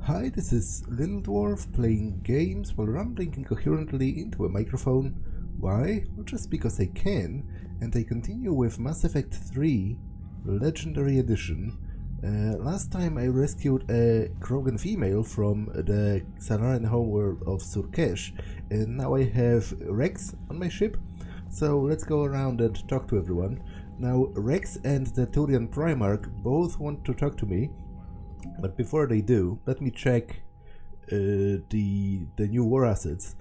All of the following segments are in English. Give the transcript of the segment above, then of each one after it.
Hi, this is Little Dwarf playing games while rambling incoherently into a microphone. Why? Well, just because I can, and I continue with Mass Effect 3 Legendary Edition. Last time I rescued a Krogan female from the Salaran homeworld of Surkesh, and now I have Wrex on my ship. So let's go around and talk to everyone. Now, Wrex and the Turian Primarch both want to talk to me. But before they do, let me check the new war assets.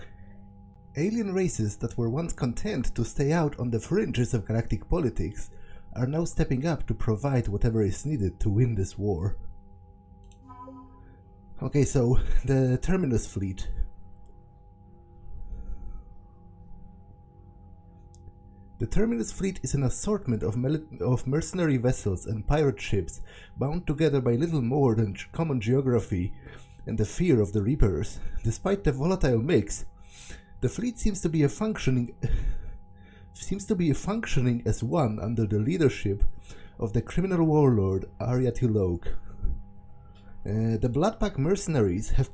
Alien races that were once content to stay out on the fringes of galactic politics are now stepping up to provide whatever is needed to win this war. Okay, so the Terminus fleet. The Terminus fleet is an assortment of mercenary vessels and pirate ships bound together by little more than common geography and the fear of the Reapers. Despite the volatile mix, the fleet seems to be functioning as one under the leadership of the criminal warlord Ariatilok. The Bloodpack mercenaries have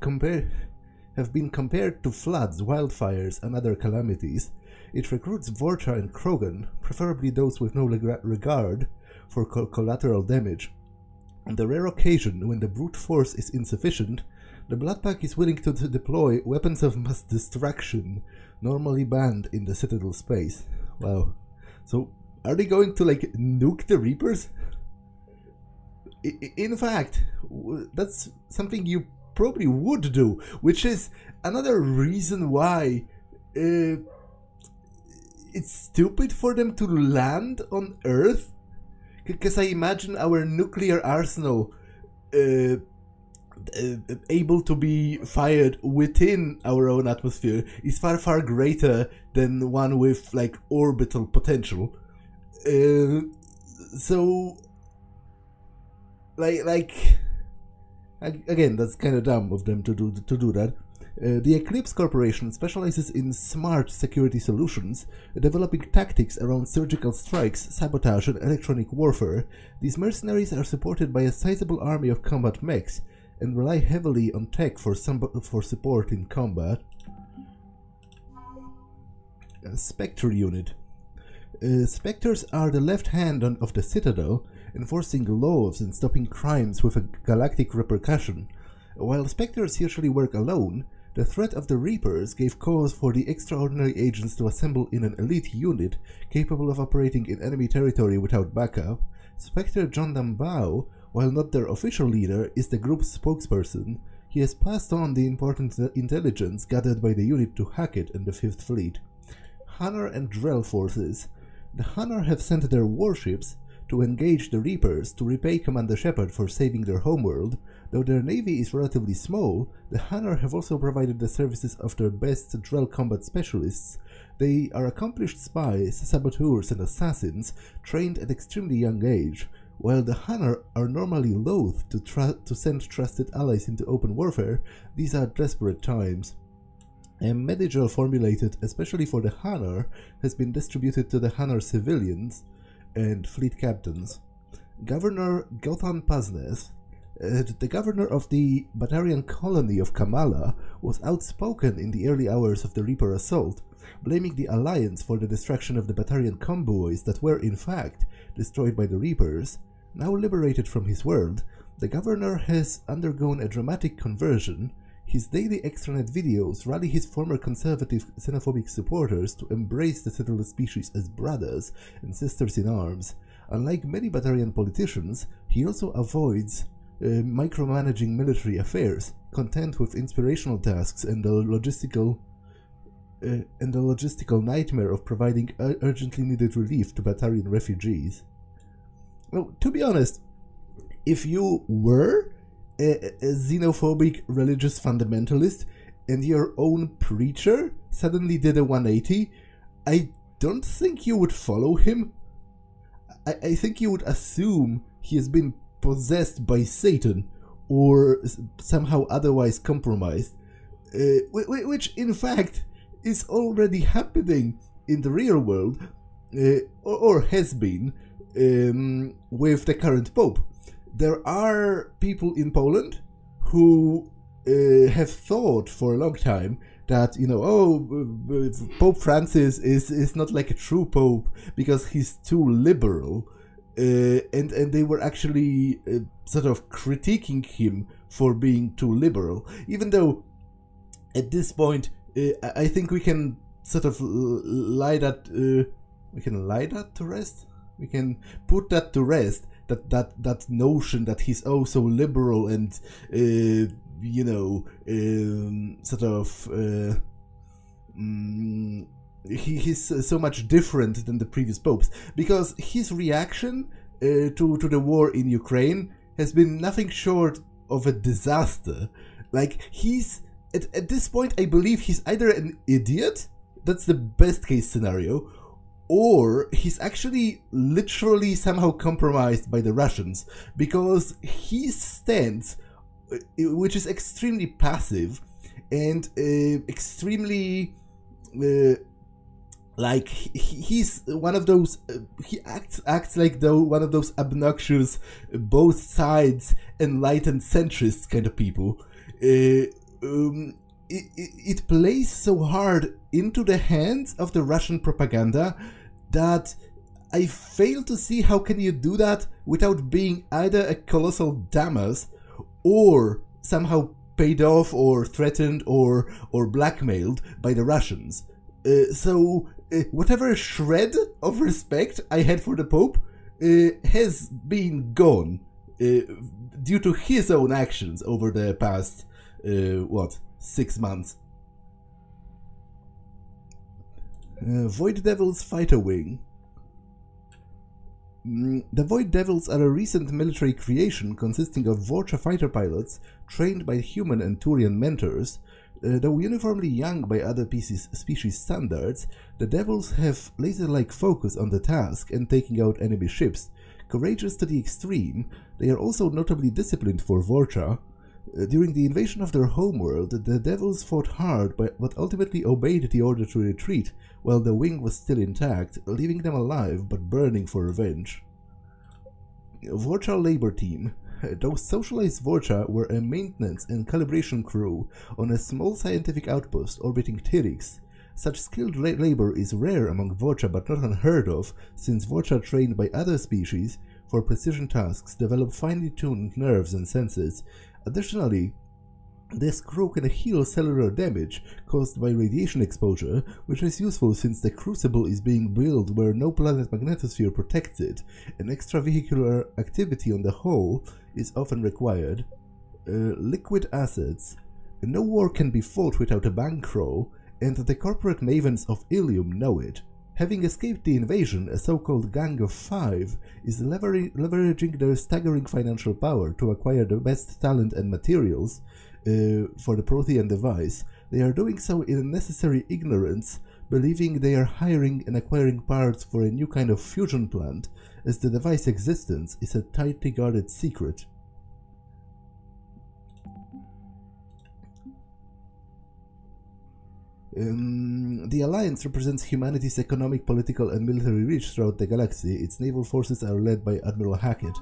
been compared to floods, wildfires, and other calamities. It recruits Vorcha and Krogan, preferably those with no regard for collateral damage. On the rare occasion when the brute force is insufficient, the Bloodpack is willing to deploy weapons of mass destruction, normally banned in the Citadel space. Wow. So, are they going to, like, nuke the Reapers? In fact, that's something you probably would do, which is another reason why it's stupid for them to land on Earth, because I imagine our nuclear arsenal able to be fired within our own atmosphere is far greater than one with like orbital potential. So like again, that's kind of dumb of them to do that. The Eclipse Corporation specializes in smart security solutions, developing tactics around surgical strikes, sabotage, and electronic warfare. These mercenaries are supported by a sizable army of combat mechs and rely heavily on tech for support in combat. Spectre Unit. Spectres are the left hand of the Citadel, enforcing laws and stopping crimes with a galactic repercussion. While Spectres usually work alone, the threat of the Reapers gave cause for the extraordinary agents to assemble in an elite unit capable of operating in enemy territory without backup. Spectre John Dambao, while not their official leader, is the group's spokesperson. He has passed on the important intelligence gathered by the unit to Hackett and the 5th Fleet. Hunter and Drell forces. The Hunter have sent their warships to engage the Reapers to repay Commander Shepard for saving their homeworld. Though their navy is relatively small, the Hunter have also provided the services of their best Drell combat specialists. They are accomplished spies, saboteurs, and assassins, trained at extremely young age. While the Hunter are normally loath to send trusted allies into open warfare, these are desperate times. A Medigel formulated especially for the Hunter has been distributed to the Hunter civilians and fleet captains. Governor Gothan Paznes, the governor of the Batarian colony of Kamala, was outspoken in the early hours of the Reaper assault, blaming the Alliance for the destruction of the Batarian convoys that were, in fact, destroyed by the Reapers. Now liberated from his world, the governor has undergone a dramatic conversion. His daily extranet videos rally his former conservative xenophobic supporters to embrace the settled species as brothers and sisters in arms. Unlike many Batarian politicians, he also avoids micromanaging military affairs, content with inspirational tasks and the logistical nightmare of providing urgently needed relief to Batarian refugees. Well, to be honest, if you were a xenophobic religious fundamentalist and your own preacher suddenly did a 180, I don't think you would follow him. I think you would assume he has been possessed by Satan or somehow otherwise compromised, which in fact is already happening in the real world, or has been, with the current Pope. There are people in Poland who have thought for a long time that, you know, Pope Francis is not like a true pope because he's too liberal, and they were actually sort of critiquing him for being too liberal, even though at this point I think we can sort of lie that to rest. We can put that to rest, that notion that he's oh so liberal and you know, he's so much different than the previous popes, because his reaction to the war in Ukraine has been nothing short of a disaster. Like, he's at this point, I believe he's either an idiot, that's the best case scenario, or he's actually literally somehow compromised by the Russians, because his stance, which is extremely passive and extremely like he's one of those he acts like though one of those obnoxious both sides enlightened centrist kind of people. It plays so hard into the hands of the Russian propaganda that I fail to see how can you do that without being either a colossal dumbass or somehow paid off or threatened or blackmailed by the Russians. So whatever shred of respect I had for the Pope has been gone due to his own actions over the past 6 months. Void Devils Fighter Wing. The Void Devils are a recent military creation consisting of Vorcha fighter pilots trained by human and Turian mentors. Though uniformly young by other species standards, the Devils have laser-like focus on the task and taking out enemy ships. Courageous to the extreme, they are also notably disciplined for Vorcha. During the invasion of their homeworld, the Devils fought hard but ultimately obeyed the order to retreat, while the wing was still intact, leaving them alive but burning for revenge. Vorcha Labor Team. Those socialized Vorcha were a maintenance and calibration crew on a small scientific outpost orbiting Tyrix. Such skilled labor is rare among Vorcha but not unheard of, since Vorcha trained by other species for precision tasks develop finely tuned nerves and senses. Additionally, this crew can heal cellular damage caused by radiation exposure, which is useful since the crucible is being built where no planet magnetosphere protects it, and extravehicular activity on the hull is often required. Liquid assets. No war can be fought without a bankroll, and the corporate mavens of Ilium know it. Having escaped the invasion, a so-called Gang of Five is leveraging their staggering financial power to acquire the best talent and materials for the Prothean device. They are doing so in necessary ignorance, believing they are hiring and acquiring parts for a new kind of fusion plant, as the device's existence is a tightly guarded secret. The Alliance represents humanity's economic, political, and military reach throughout the galaxy. Its naval forces are led by Admiral Hackett.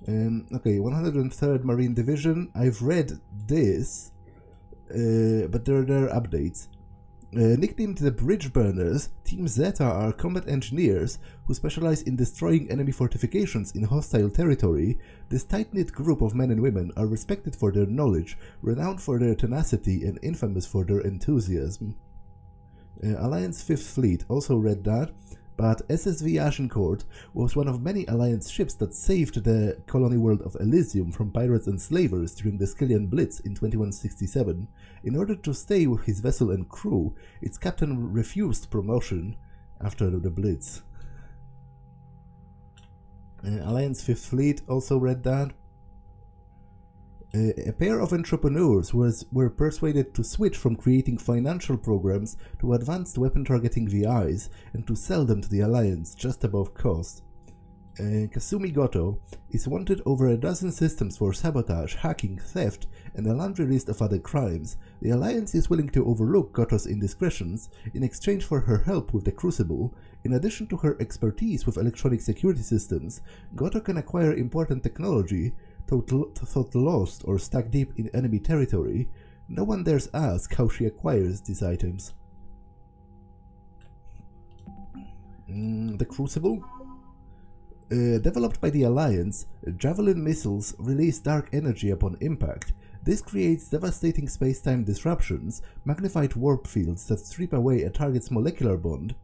Okay, 103rd Marine Division. I've read this, but there are updates. Nicknamed the Bridge Burners, Team Zeta are combat engineers who specialize in destroying enemy fortifications in hostile territory. This tight-knit group of men and women are respected for their knowledge, renowned for their tenacity, and infamous for their enthusiasm. Alliance 5th Fleet, also read that, but SSV Ashencourt was one of many Alliance ships that saved the colony world of Elysium from pirates and slavers during the Skillian Blitz in 2167. In order to stay with his vessel and crew, its captain refused promotion after the Blitz. Alliance 5th Fleet, also read that. A pair of entrepreneurs were persuaded to switch from creating financial programs to advanced weapon targeting VIs and to sell them to the Alliance just above cost. Kasumi Goto is wanted over a dozen systems for sabotage, hacking, theft, and a laundry list of other crimes. The Alliance is willing to overlook Goto's indiscretions in exchange for her help with the Crucible. In addition to her expertise with electronic security systems, Goto can acquire important technology thought lost or stuck deep in enemy territory, no one dares ask how she acquires these items. The Crucible? Developed by the Alliance, Javelin missiles release dark energy upon impact. This creates devastating space-time disruptions, magnified warp fields that strip away a target's molecular bond.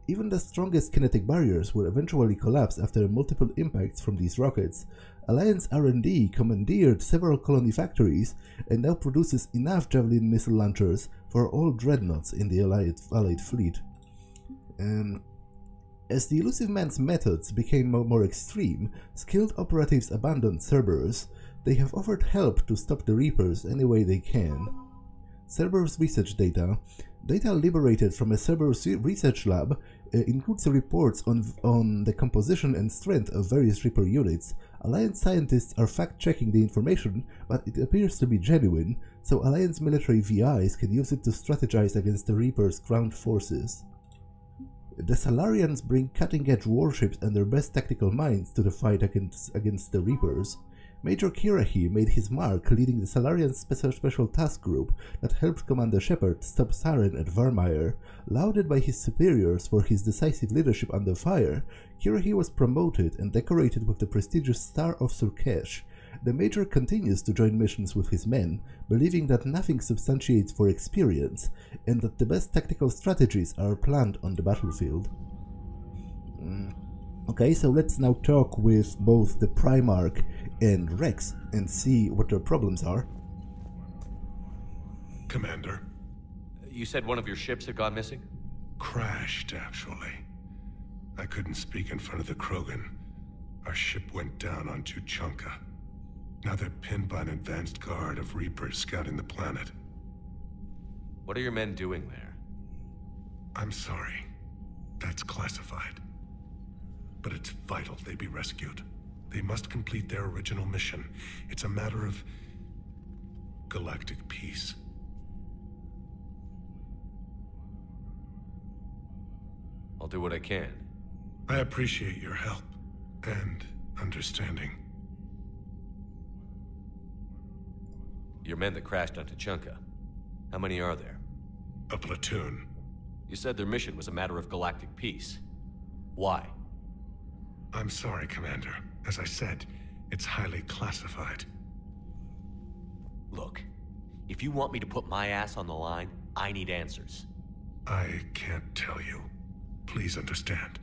Even the strongest kinetic barriers will eventually collapse after multiple impacts from these rockets. Alliance R&D commandeered several colony factories and now produces enough Javelin missile launchers for all dreadnoughts in the Allied fleet. As the Elusive Man's methods became more extreme, skilled operatives abandoned Cerberus. They have offered help to stop the Reapers any way they can. Cerberus research data. Data liberated from a Cerberus research lab includes reports on the composition and strength of various Reaper units. Alliance scientists are fact-checking the information, but it appears to be genuine, so Alliance military VIs can use it to strategize against the Reapers' ground forces. The Salarians bring cutting-edge warships and their best tactical minds to the fight against the Reapers. Major Kirahi made his mark leading the Salarian Special Task Group that helped Commander Shepard stop Saren at Varmire. Lauded by his superiors for his decisive leadership under fire, Kirahi was promoted and decorated with the prestigious Star of Surkesh. The Major continues to join missions with his men, believing that nothing substantiates for experience, and that the best tactical strategies are planned on the battlefield. Okay, so let's now talk with both the Primarch and Wrex and see what their problems are. Commander. You said one of your ships had gone missing? Crashed, actually. I couldn't speak in front of the Krogan. Our ship went down on Tuchanka. Now they're pinned by an advanced guard of Reapers scouting the planet. What are your men doing there? I'm sorry. That's classified. But it's vital they be rescued. They must complete their original mission. It's a matter of galactic peace. I'll do what I can. I appreciate your help and understanding. Your men that crashed on Tuchanka. How many are there? A platoon. You said their mission was a matter of galactic peace. Why? I'm sorry, Commander. As I said, it's highly classified. Look, if you want me to put my ass on the line, I need answers. I can't tell you. Please understand.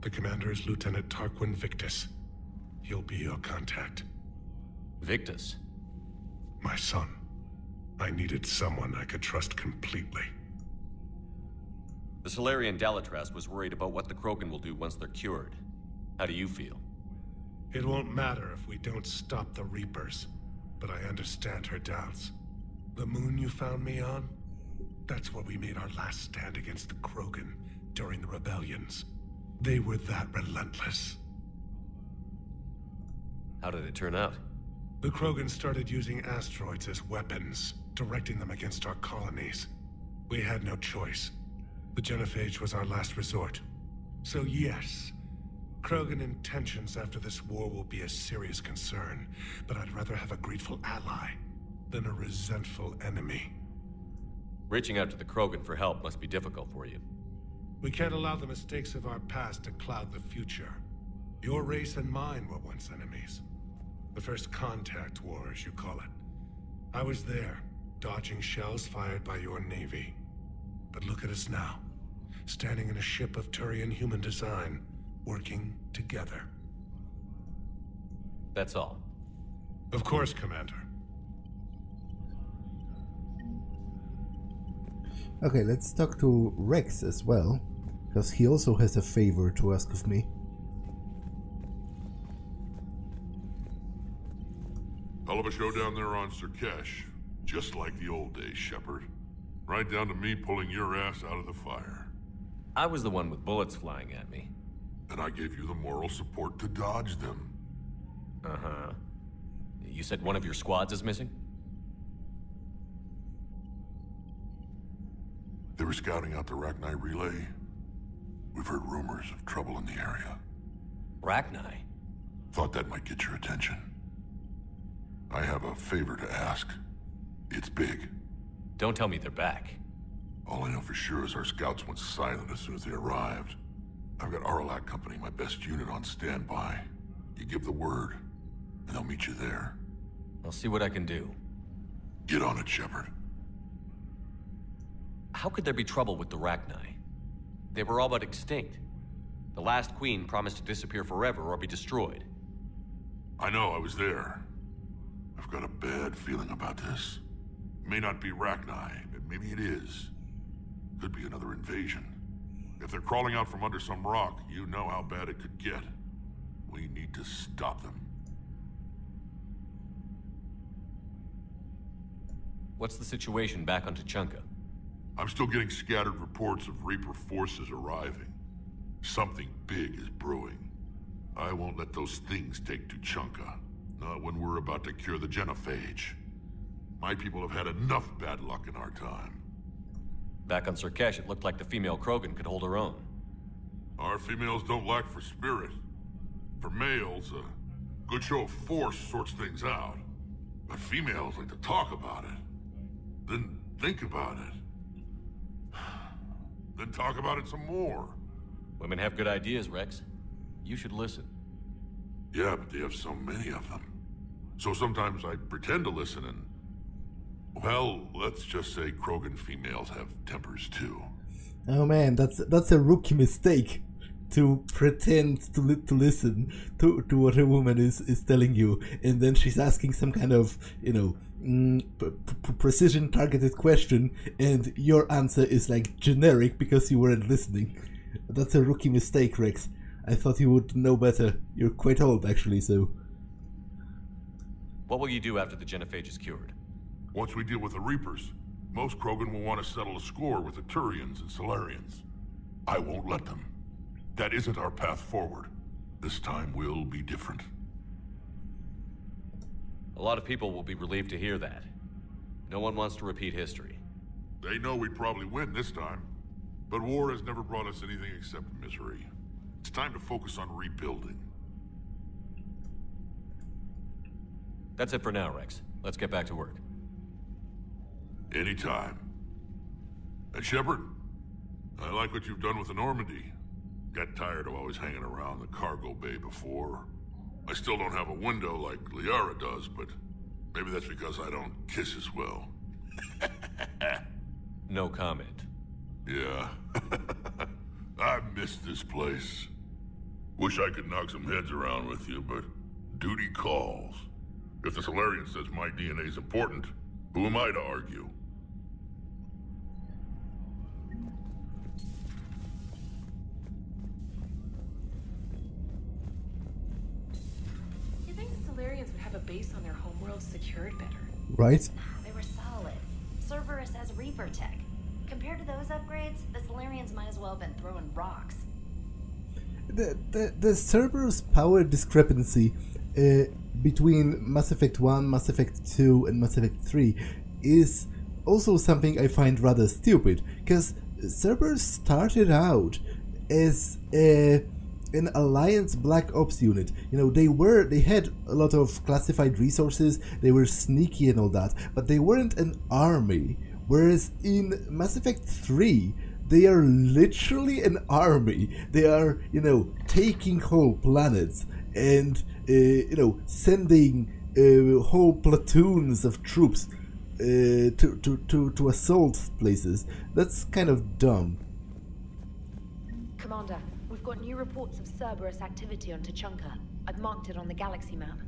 The commander is Lieutenant Tarquin Victus. He'll be your contact. Victus? My son. I needed someone I could trust completely. The Solarian Dalatras was worried about what the Krogan will do once they're cured. How do you feel? It won't matter if we don't stop the Reapers, but I understand her doubts. The moon you found me on? That's where we made our last stand against the Krogan during the rebellions. They were that relentless. How did it turn out? The Krogan started using asteroids as weapons, directing them against our colonies. We had no choice. The genophage was our last resort. So yes, Krogan intentions after this war will be a serious concern, but I'd rather have a grateful ally than a resentful enemy. Reaching out to the Krogan for help must be difficult for you. We can't allow the mistakes of our past to cloud the future. Your race and mine were once enemies. The first contact war, as you call it. I was there, dodging shells fired by your navy. But look at us now, standing in a ship of Turian human design, working together. That's all. Of course, Commander. Okay, let's talk to Wrex as well, because he also has a favor to ask of me. Hell of a show down there on Surkesh. Just like the old days, Shepard. Right down to me pulling your ass out of the fire. I was the one with bullets flying at me. And I gave you the moral support to dodge them. Uh-huh. You said one of your squads is missing? They were scouting out the Rachni relay. We've heard rumors of trouble in the area. Rachni? Thought that might get your attention. I have a favor to ask. It's big. Don't tell me they're back. All I know for sure is our scouts went silent as soon as they arrived. I've got Aralac Company, my best unit, on standby. You give the word, and they'll meet you there. I'll see what I can do. Get on it, Shepard. How could there be trouble with the Rachni? They were all but extinct. The last queen promised to disappear forever or be destroyed. I know, I was there. I've got a bad feeling about this. It may not be Rachni, but maybe it is. Could be another invasion. If they're crawling out from under some rock, you know how bad it could get. We need to stop them. What's the situation back on Tuchanka? I'm still getting scattered reports of Reaper forces arriving. Something big is brewing. I won't let those things take Tuchanka. Not when we're about to cure the genophage. My people have had enough bad luck in our time. Back on Cerkesh, it looked like the female Krogan could hold her own. Our females don't lack for spirit. For males, a good show of force sorts things out. But females like to talk about it. Then think about it. Then talk about it some more. Women have good ideas, Wrex. You should listen. Yeah, but they have so many of them. So sometimes I pretend to listen and... Well, let's just say Krogan females have tempers too. Oh man, that's a rookie mistake. To pretend to listen to what a woman is telling you, and then she's asking some kind of, precision targeted question, and your answer is like generic because you weren't listening. That's a rookie mistake, Wrex. I thought you would know better. You're quite old, actually, so... What will you do after the genophage is cured? Once we deal with the Reapers, most Krogan will want to settle a score with the Turians and Solarians. I won't let them. That isn't our path forward. This time will be different. A lot of people will be relieved to hear that. No one wants to repeat history. They know we'd probably win this time. But war has never brought us anything except misery. It's time to focus on rebuilding. That's it for now, Wrex. Let's get back to work. Anytime. And Shepard, I like what you've done with the Normandy. Got tired of always hanging around the cargo bay before. I still don't have a window like Liara does, but maybe that's because I don't kiss as well. No comment. Yeah. I miss this place. Wish I could knock some heads around with you, but duty calls. If the Solarian says my DNA is important, who am I to argue? You think the Solarians would have a base on their homeworld secured better? Right? They were solid. Cerberus has Reaper tech. Compared to those upgrades, the Solarians might as well have been throwing rocks. The Cerberus power discrepancy between Mass Effect 1, Mass Effect 2 and Mass Effect 3 is also something I find rather stupid, because Cerberus started out as an Alliance Black Ops unit. They had a lot of classified resources, they were sneaky and all that, but they weren't an army. Whereas in Mass Effect 3, they are literally an army. They are, taking whole planets and, sending whole platoons of troops to assault places. That's kind of dumb. Commander, we've got new reports of Cerberus activity on Tuchanka. I've marked it on the galaxy map.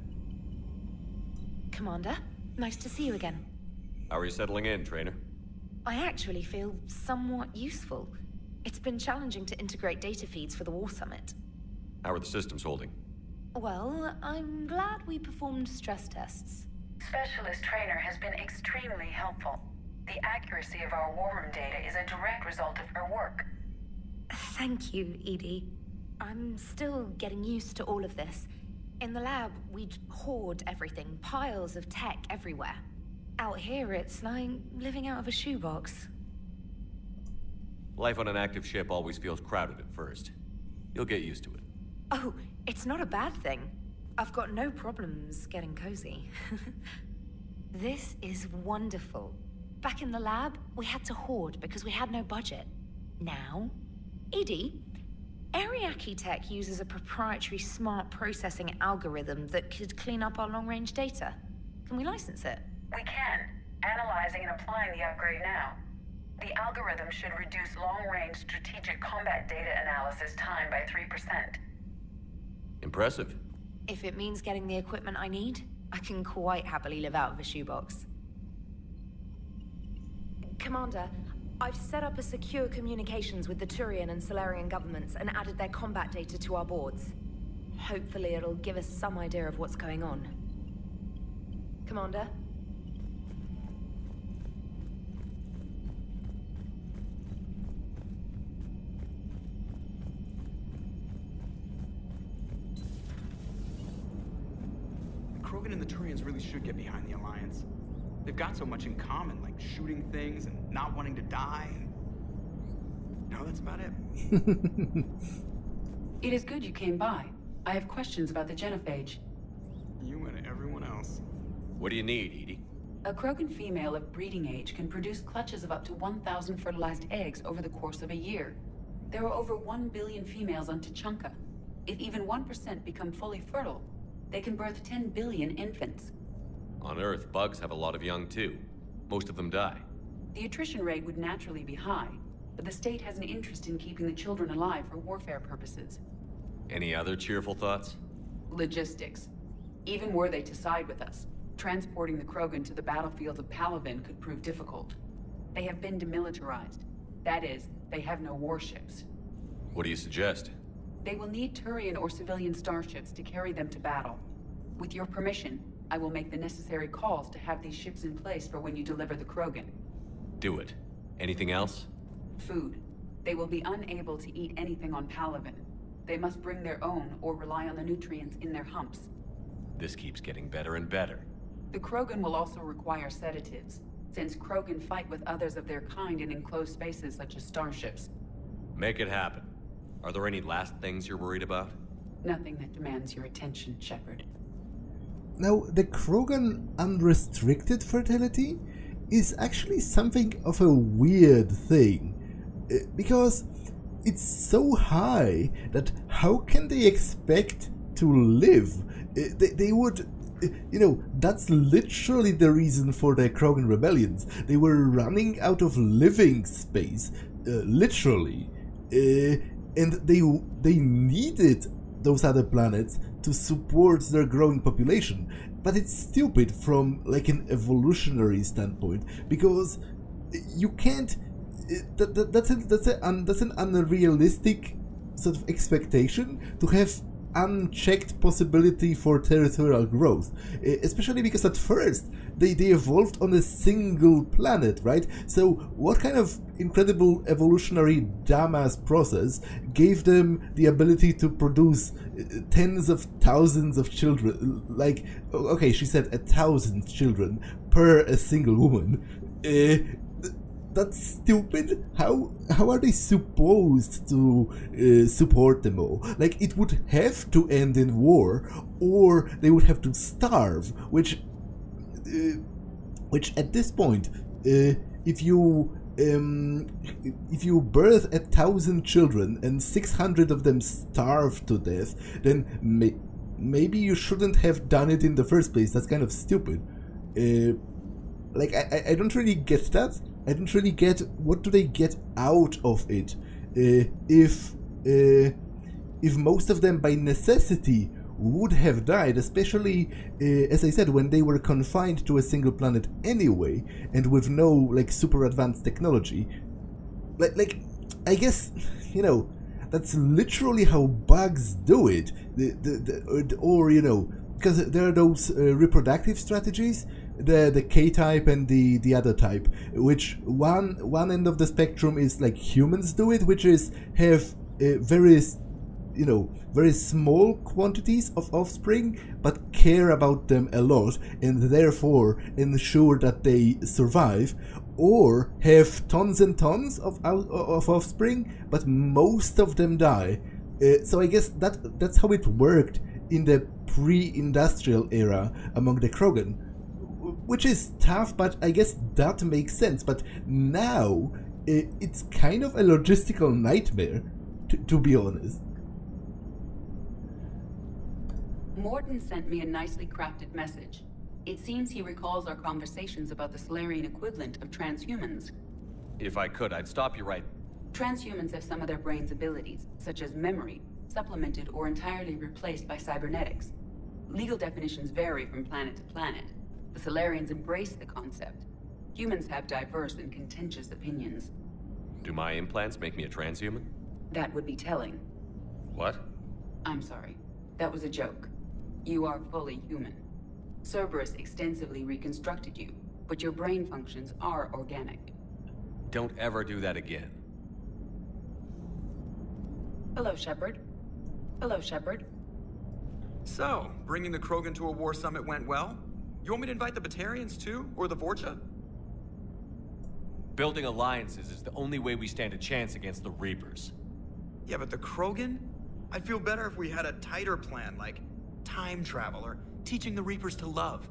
Commander, nice to see you again. How are you settling in, Traynor? I actually feel somewhat useful. It's been challenging to integrate data feeds for the War Summit. How are the systems holding? Well, I'm glad we performed stress tests. Specialist Traynor has been extremely helpful. The accuracy of our war room data is a direct result of her work. Thank you, EDI. I'm still getting used to all of this. In the lab, we'd hoard everything, piles of tech everywhere. Out here, it's like living out of a shoebox. Life on an active ship always feels crowded at first. You'll get used to it. Oh, It's not a bad thing. I've got no problems getting cozy. This is wonderful. Back in the lab, we had to hoard because we had no budget. Now, EDI, Ariake Tech uses a proprietary smart processing algorithm that could clean up our long-range data. Can we license it? We can. Analyzing and applying the upgrade now. The algorithm should reduce long-range strategic combat data analysis time by 3%. Impressive. If it means getting the equipment I need, I can quite happily live out of a shoebox. Commander, I've set up a secure communications with the Turian and Solarian governments and added their combat data to our boards. Hopefully it'll give us some idea of what's going on. Commander? Krogan and the Turians really should get behind the Alliance. They've got so much in common, like shooting things and not wanting to die. No, that's about it. It is good you came by. I have questions about the genophage. You and everyone else. What do you need, EDI? A Krogan female of breeding age can produce clutches of up to 1,000 fertilized eggs over the course of a year. There are over 1 billion females on Tuchanka. If even 1% become fully fertile, they can birth 10 billion infants. On Earth, bugs have a lot of young too. Most of them die. The attrition rate would naturally be high, but the state has an interest in keeping the children alive for warfare purposes. Any other cheerful thoughts? Logistics. Even were they to side with us, transporting the Krogan to the battlefields of Palaven could prove difficult. They have been demilitarized. That is, they have no warships. What do you suggest? They will need Turian or civilian starships to carry them to battle. With your permission, I will make the necessary calls to have these ships in place for when you deliver the Krogan. Do it. Anything else? Food. They will be unable to eat anything on Palaven. They must bring their own or rely on the nutrients in their humps. This keeps getting better and better. The Krogan will also require sedatives, since Krogan fight with others of their kind in enclosed spaces such as starships. Make it happen. Are there any last things you're worried about? Nothing that demands your attention, Shepard. Now, the Krogan unrestricted fertility is actually something of a weird thing, because it's so high that how can they expect to live? They would, you know, that's literally the reason for the Krogan rebellions. They were running out of living space, literally, and they needed those other planets to support their growing population. But it's stupid from like an evolutionary standpoint, because you can't. That's an unrealistic sort of expectation to have unchecked possibility for territorial growth, especially because at first they evolved on a single planet, right? So what kind of incredible evolutionary dumbass process gave them the ability to produce tens of thousands of children? Like, okay, she said 1,000 children per a single woman. That's stupid. How are they supposed to support them all? Like, it would have to end in war, or they would have to starve. Which at this point, if you birth 1,000 children and 600 of them starve to death, then maybe you shouldn't have done it in the first place. That's kind of stupid. Like, I don't really get that. I don't really get what do they get out of it if most of them by necessity would have died, especially as I said, when they were confined to a single planet anyway and with no like super advanced technology. Like I guess, you know, that's literally how bugs do it. Or you know, because there are those reproductive strategies. The K-type and the other type, which one end of the spectrum is like humans do it, which is have very small quantities of offspring, but care about them a lot and therefore ensure that they survive, or have tons and tons of offspring, but most of them die. So I guess that's how it worked in the pre-industrial era among the Krogan, which is tough, but I guess that makes sense. But now it's kind of a logistical nightmare, to be honest. Mordin sent me a nicely crafted message. It seems he recalls our conversations about the Solarian equivalent of transhumans. If I could, I'd stop you right. Transhumans have some of their brain's abilities, such as memory, supplemented or entirely replaced by cybernetics. Legal definitions vary from planet to planet. The Solarians embrace the concept. Humans have diverse and contentious opinions. Do my implants make me a transhuman? That would be telling. What? I'm sorry. That was a joke. You are fully human. Cerberus extensively reconstructed you, but your brain functions are organic. Don't ever do that again. Hello, Shepard. Hello, Shepard. So, bringing the Krogan to a war summit went well? You want me to invite the Batarians too? Or the Vorcha? Building alliances is the only way we stand a chance against the Reapers. Yeah, but the Krogan? I'd feel better if we had a tighter plan, like time travel or teaching the Reapers to love.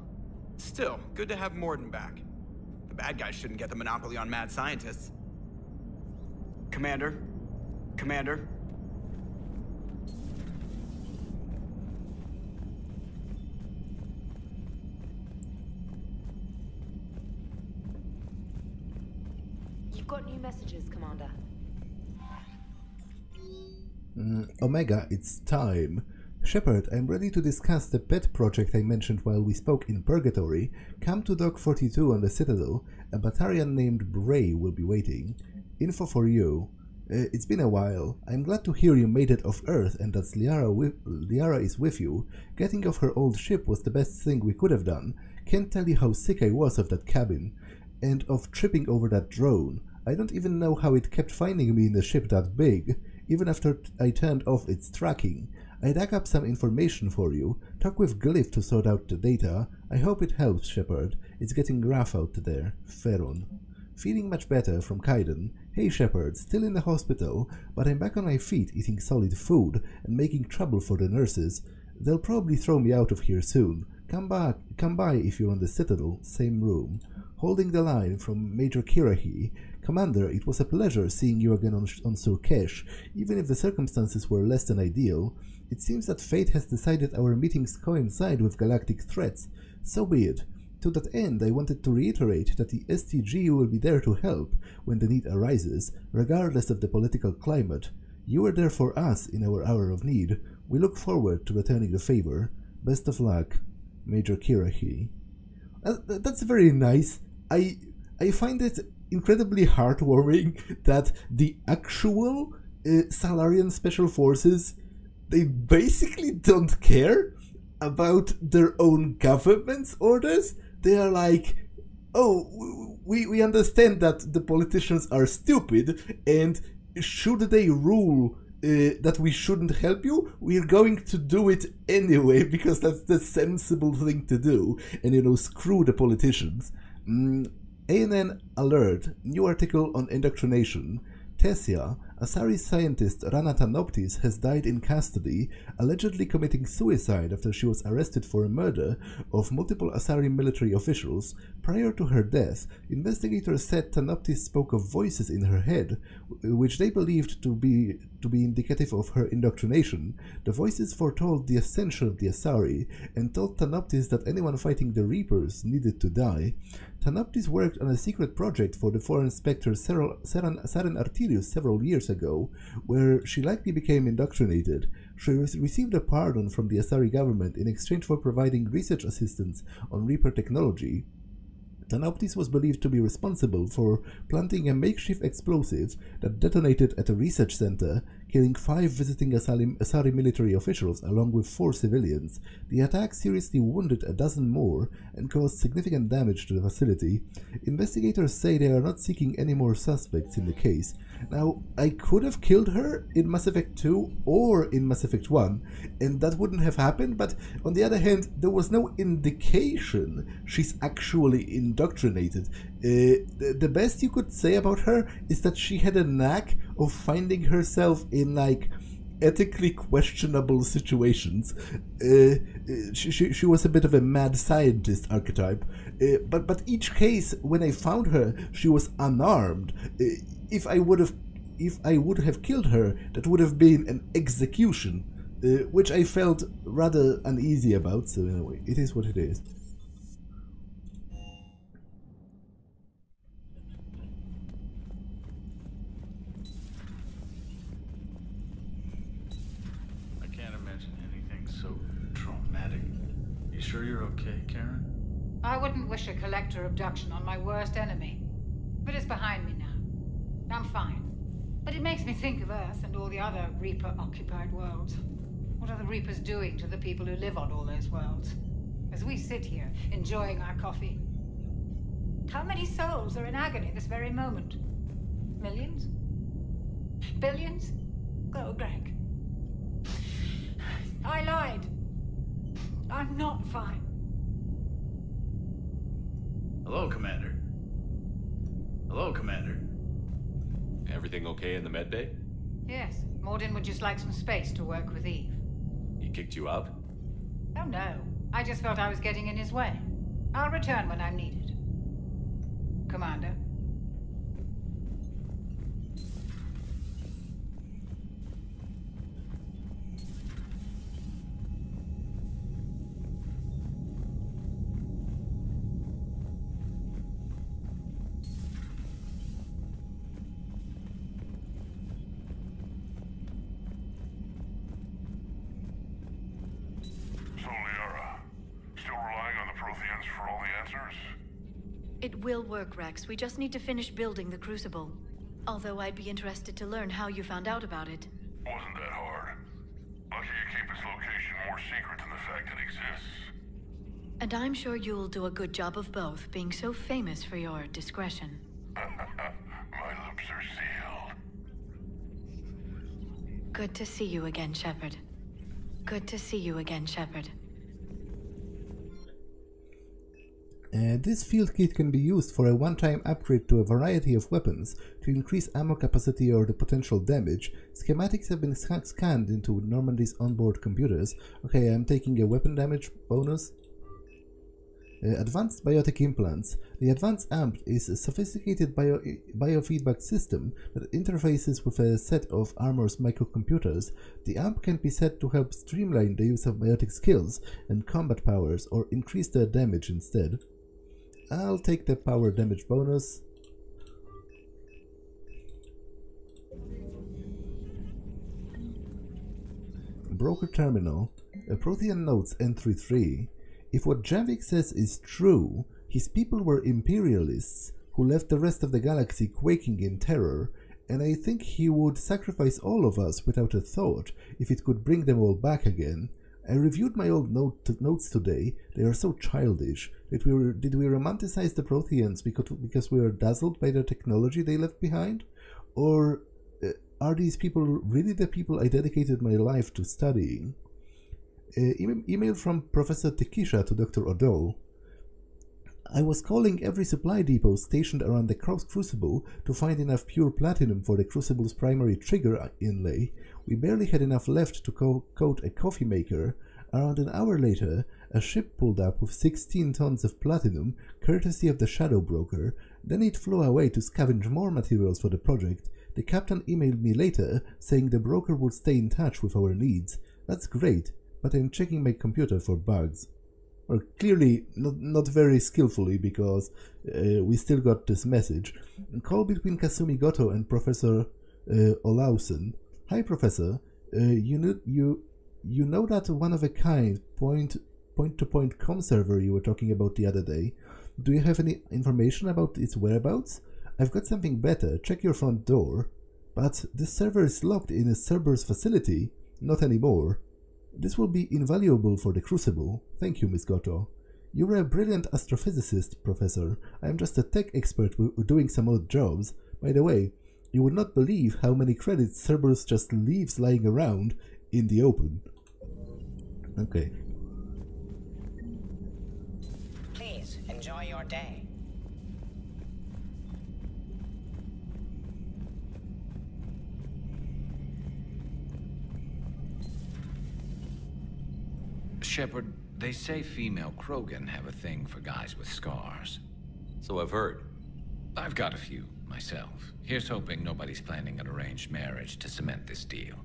Still, good to have Mordin back. The bad guys shouldn't get the monopoly on mad scientists. Commander? Commander? You've got new messages, Commander. Omega, it's time. Shepard, I'm ready to discuss the pet project I mentioned while we spoke in Purgatory. Come to Dock 42 on the Citadel. A Batarian named Bray will be waiting. Info for you. It's been a while. I'm glad to hear you made it off Earth and that Liara is with you. Getting off her old ship was the best thing we could have done. Can't tell you how sick I was of that cabin. And of tripping over that drone. I don't even know how it kept finding me in a ship that big, even after I turned off its tracking. I dug up some information for you. Talk with Glyph to sort out the data. I hope it helps, Shepard. It's getting rough out there. Feron. Feeling much better from Kaiden. Hey Shepard, still in the hospital, but I'm back on my feet eating solid food and making trouble for the nurses. They'll probably throw me out of here soon. Come by if you're on the Citadel, same room. Holding the line from Major Kirahi. Commander, it was a pleasure seeing you again on Surkesh, even if the circumstances were less than ideal. It seems that fate has decided our meetings coincide with galactic threats. So be it. To that end, I wanted to reiterate that the STG will be there to help when the need arises, regardless of the political climate. You were there for us in our hour of need. We look forward to returning the favor. Best of luck, Major Kirahi. That's very nice. I find it incredibly heartwarming that the actual Salarian Special Forces, they basically don't care about their own government's orders. They are like, oh, we understand that the politicians are stupid, and should they rule that we shouldn't help you, we're going to do it anyway, because that's the sensible thing to do, and screw the politicians. ANN alert, new article on indoctrination. Tessia, Asari scientist Rana Tanoptis, has died in custody, allegedly committing suicide after she was arrested for a murder of multiple Asari military officials. Prior to her death, investigators said Tanoptis spoke of voices in her head, which they believed to be indicative of her indoctrination. The voices foretold the ascension of the Asari, and told Tanoptis that anyone fighting the Reapers needed to die. Tanoptis worked on a secret project for the foreign spectre Saren Artilius several years ago, where she likely became indoctrinated. She received a pardon from the Asari government in exchange for providing research assistance on Reaper technology. Tanoptis was believed to be responsible for planting a makeshift explosive that detonated at a research center, killing 5 visiting Asari military officials along with 4 civilians. The attack seriously wounded a dozen more and caused significant damage to the facility. Investigators say they are not seeking any more suspects in the case. Now, I could have killed her in Mass Effect 2 or in Mass Effect 1, and that wouldn't have happened, but on the other hand, there was no indication she's actually indoctrinated. The best you could say about her is that she had a knack of finding herself in ethically questionable situations. She was a bit of a mad scientist archetype, but each case when I found her, she was unarmed. If I would have killed her, that would have been an execution, which I felt rather uneasy about. So anyway, it is what it is. Sure you're okay, Karen? I wouldn't wish a collector abduction on my worst enemy. But it's behind me now. I'm fine. But it makes me think of Earth and all the other Reaper-occupied worlds. What are the Reapers doing to the people who live on all those worlds? As we sit here, enjoying our coffee. How many souls are in agony this very moment? Millions? Billions? Oh, Greg. I lied. I'm not fine. Hello, Commander. Hello, Commander. Everything okay in the medbay? Yes, Mordin would just like some space to work with Eve. He kicked you out? Oh no, I just felt I was getting in his way. I'll return when I'm needed. Commander. It will work, Wrex. We just need to finish building the Crucible. Although I'd be interested to learn how you found out about it. Wasn't that hard. Lucky you keep its location more secret than the fact it exists. And I'm sure you'll do a good job of both, being so famous for your discretion. My lips are sealed. Good to see you again, Shepard. Good to see you again, Shepard. This field kit can be used for a one-time upgrade to a variety of weapons to increase ammo capacity or the potential damage. Schematics have been scanned into Normandy's onboard computers. Okay, I'm taking a weapon damage bonus. Advanced biotic implants. The advanced amp is a sophisticated biofeedback system that interfaces with a set of Armor's microcomputers. The amp can be set to help streamline the use of biotic skills and combat powers or increase their damage instead. I'll take the power damage bonus. Broker Terminal. Prothean Notes Entry 3. If what Javik says is true, his people were Imperialists who left the rest of the galaxy quaking in terror, and I think he would sacrifice all of us without a thought if it could bring them all back again. I reviewed my old notes today. They are so childish. Did we romanticize the Protheans because we were dazzled by the technology they left behind? Or are these people really the people I dedicated my life to studying? Email from Professor Tekisha to Dr. O'Dole. I was calling every supply depot stationed around the Crucible to find enough pure platinum for the Crucible's primary trigger inlay. We barely had enough left to coat a coffee maker. Around an hour later, a ship pulled up with 16 tons of platinum, courtesy of the Shadow Broker. Then it flew away to scavenge more materials for the project. The captain emailed me later, saying the broker would stay in touch with our needs. That's great, but I'm checking my computer for bugs. Well, clearly not very skillfully, because we still got this message. Call between Kasumi Goto and Professor Olausen. Hi, Professor. You know that one-of-a-kind point-to-point comm server you were talking about the other day? Do you have any information about its whereabouts? I've got something better. Check your front door. But this server is locked in a Cerberus facility. Not anymore. This will be invaluable for the Crucible. Thank you, Miss Goto. You're a brilliant astrophysicist, Professor. I am just a tech expert doing some odd jobs. By the way, you would not believe how many credits Cerberus just leaves lying around in the open. Okay. Please, enjoy your day. Shepard, they say female Krogan have a thing for guys with scars. So I've heard. I've got a few, myself. Here's hoping nobody's planning an arranged marriage to cement this deal.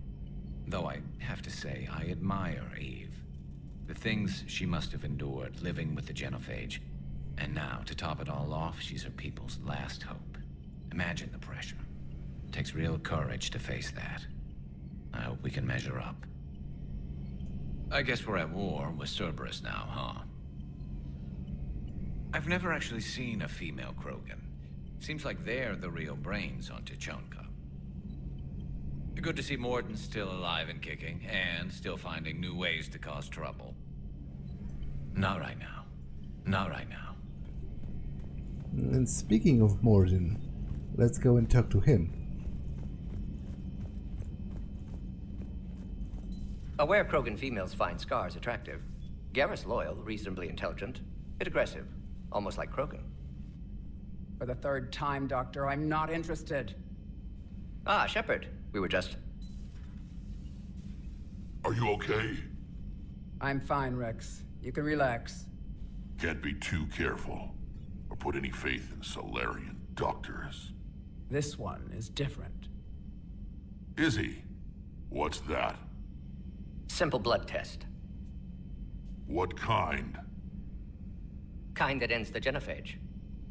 Though I have to say, I admire Eve. The things she must have endured living with the Genophage. And now, to top it all off, she's her people's last hope. Imagine the pressure. It takes real courage to face that. I hope we can measure up. I guess we're at war with Cerberus now, huh? I've never actually seen a female Krogan. Seems like they're the real brains on Tuchanka. Good to see Mordin still alive and kicking, and still finding new ways to cause trouble. Not right now. Not right now. And speaking of Mordin, let's go and talk to him. Aware Krogan females find scars attractive. Garrus loyal, reasonably intelligent, bit aggressive, almost like Krogan. For the third time, Doctor, I'm not interested. Ah, Shepard. We were just... Are you okay? I'm fine, Wrex. You can relax. Can't be too careful, or put any faith in Solarian doctors. This one is different. Is he? What's that? Simple blood test. What kind? Kind that ends the genophage.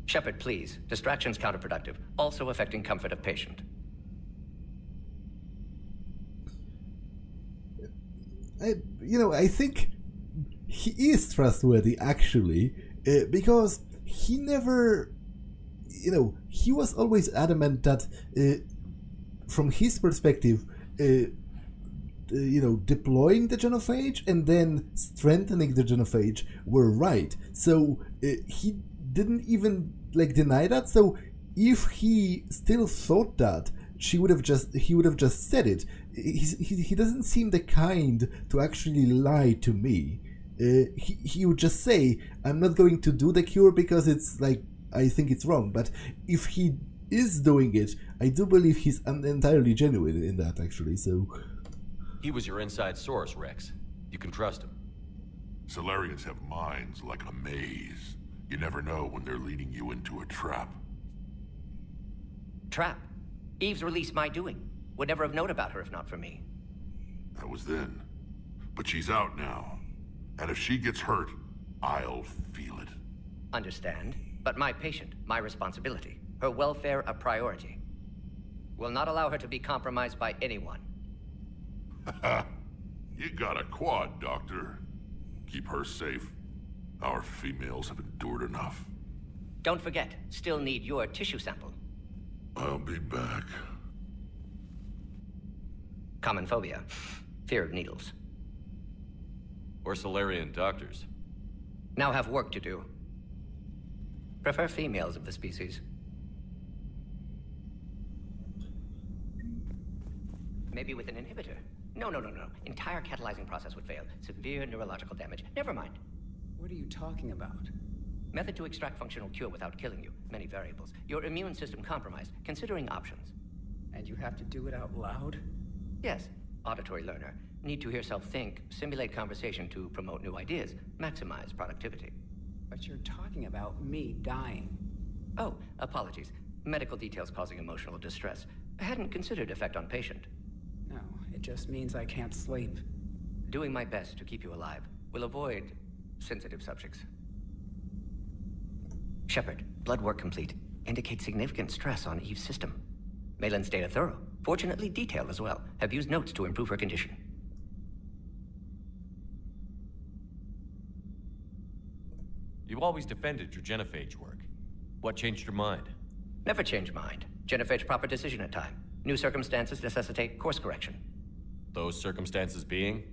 Shepard, please. Distraction's counterproductive, also affecting comfort of patient. I think he is trustworthy, actually, because he never, he was always adamant that, from his perspective, deploying the genophage and then strengthening the genophage were right. So he didn't even deny that. So if he still thought that, he would have just said it. He doesn't seem the kind to actually lie to me. He would just say, I'm not going to do the cure because it's I think it's wrong. But if he is doing it, I do believe he's entirely genuine in that, actually. So he was your inside source, Wrex. You can trust him. Solarians have minds like a maze. You never know when they're leading you into a trap. Trap? Eve's release my doing. Would never have known about her if not for me. That was then. But she's out now. And if she gets hurt, I'll feel it. Understand. But my patient, my responsibility. Her welfare a priority. Will not allow her to be compromised by anyone. You got a quad, Doctor. Keep her safe. Our females have endured enough. Don't forget, still need your tissue sample. I'll be back. Common phobia. Fear of needles. Or Solarian doctors. Now have work to do. Prefer females of the species. Maybe with an inhibitor. No. Entire catalyzing process would fail. Severe neurological damage. Never mind. What are you talking about? Method to extract functional cure without killing you. Many variables. Your immune system compromised. Considering options. And you have to do it out loud? Yes. Auditory learner. Need to hear self think, simulate conversation to promote new ideas, maximize productivity. But you're talking about me dying. Oh, apologies. Medical details causing emotional distress. I hadn't considered effect on patient. No, it just means I can't sleep. Doing my best to keep you alive. Will avoid sensitive subjects. Shepard, blood work complete. Indicates significant stress on Eve's system. Malin's data thorough. Fortunately detailed as well. Have used notes to improve her condition. You always defended your genophage work. What changed your mind? Never change mind. Genophage proper decision at time. New circumstances necessitate course correction. Those circumstances being?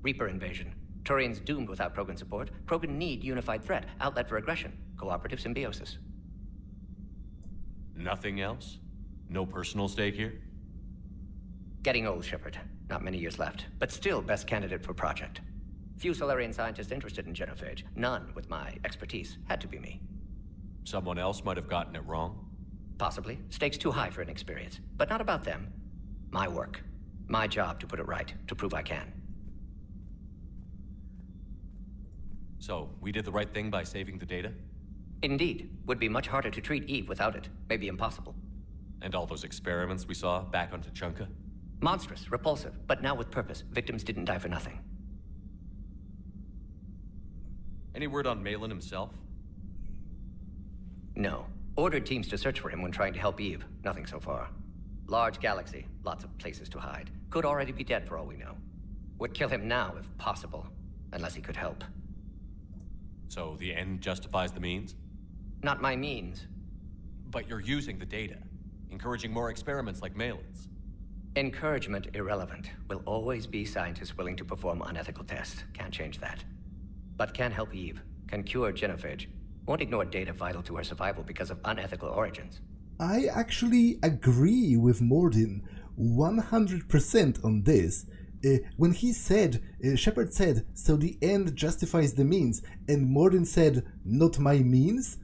Reaper invasion. Turian's doomed without Krogan support. Krogan need unified threat, outlet for aggression, cooperative symbiosis. Nothing else? No personal stake here? Getting old, Shepard. Not many years left, but still best candidate for project. Few Solarian scientists interested in genophage. None with my expertise. Had to be me. Someone else might have gotten it wrong? Possibly. Stakes too high for inexperience. But not about them. My work. My job to put it right, to prove I can. So, we did the right thing by saving the data? Indeed. Would be much harder to treat Eve without it. Maybe impossible. And all those experiments we saw back on Tuchanka? Monstrous, repulsive, but now with purpose. Victims didn't die for nothing. Any word on Malin himself? No. Ordered teams to search for him when trying to help Eve. Nothing so far. Large galaxy, lots of places to hide. Could already be dead for all we know. Would kill him now if possible, unless he could help. So the end justifies the means? Not my means. But you're using the data, encouraging more experiments like Malin's. Encouragement irrelevant. Will always be scientists willing to perform unethical tests. Can't change that. But can help Eve. Can cure genophage. Won't ignore data vital to her survival because of unethical origins. I actually agree with Mordin 100% on this. When he said, Shepard said, so the end justifies the means, and Mordin said, not my means,